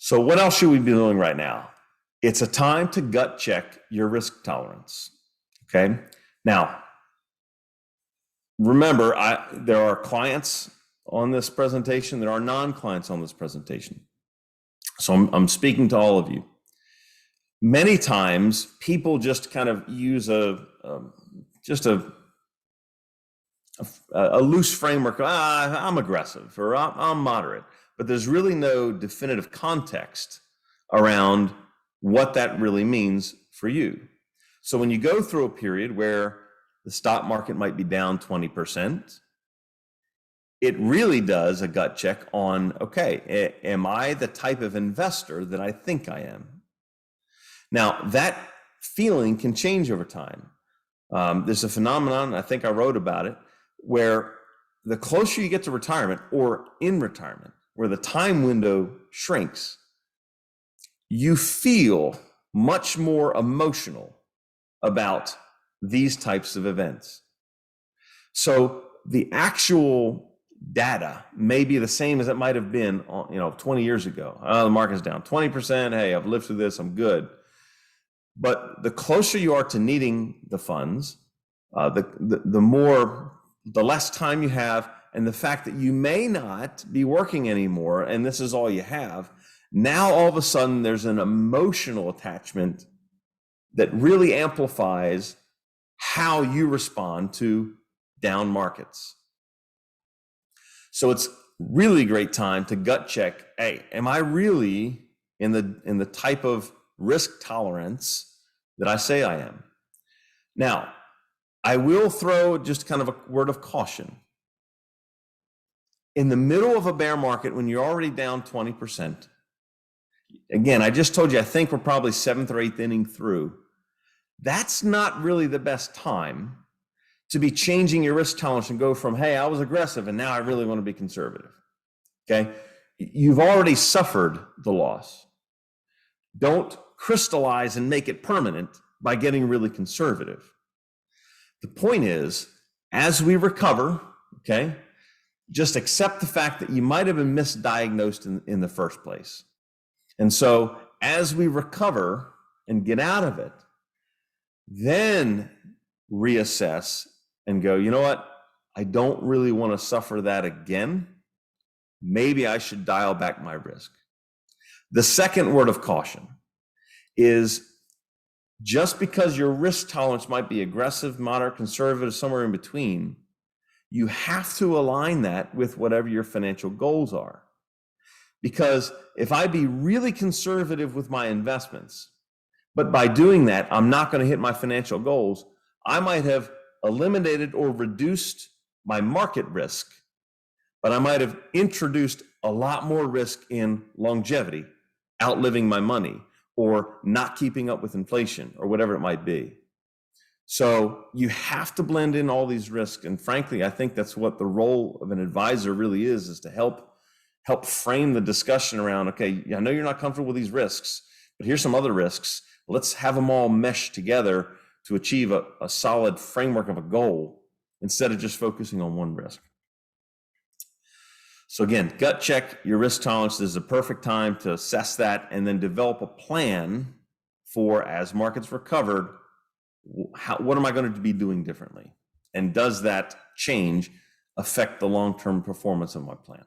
So what else should we be doing right now? It's a time to gut check your risk tolerance. Okay. Now, remember, there are clients on this presentation. There are non-clients on this presentation. So I'm speaking to all of you. Many times people just kind of use a loose framework. I'm aggressive or I'm moderate, but there's really no definitive context around what that really means for you. So when you go through a period where the stock market might be down 20%, it really does a gut check on, okay, am I the type of investor that I think I am? Now, that feeling can change over time. There's a phenomenon, I think I wrote about it, where the closer you get to retirement or in retirement, where the time window shrinks, you feel much more emotional about these types of events. So the actual data may be the same as it might have been 20 years ago. The market's down 20%. Hey, I've lived through this, I'm good. But the closer you are to needing the funds, the less time you have, and the fact that you may not be working anymore, and this is all you have, now all of a sudden there's an emotional attachment that really amplifies how you respond to down markets. So it's really a great time to gut check, hey, am I really in the type of risk tolerance that I say I am? Now, I will throw just kind of a word of caution. In the middle of a bear market, when you're already down 20%, again, I just told you, I think we're probably 7th or 8th inning through. That's not really the best time to be changing your risk tolerance and go from, hey, I was aggressive and now I really want to be conservative. Okay. You've already suffered the loss. Don't crystallize and make it permanent by getting really conservative. The point is, as we recover, okay, just accept the fact that you might have been misdiagnosed in the first place. And so as we recover and get out of it, then reassess and go, you know what? I don't really want to suffer that again. Maybe I should dial back my risk. The second word of caution is, just because your risk tolerance might be aggressive, moderate, conservative, somewhere in between, you have to align that with whatever your financial goals are. Because if I be really conservative with my investments, but by doing that, I'm not going to hit my financial goals, I might have eliminated or reduced my market risk, but I might have introduced a lot more risk in longevity, outliving my money, or not keeping up with inflation, or whatever it might be. So you have to blend in all these risks. And frankly, I think that's what the role of an advisor really is to help frame the discussion around, okay, I know you're not comfortable with these risks, but here's some other risks. Let's have them all mesh together to achieve a solid framework of a goal instead of just focusing on one risk. So again, gut check your risk tolerance. This is a perfect time to assess that and then develop a plan for, as markets recovered, what am I going to be doing differently? And does that change affect the long-term performance of my plan?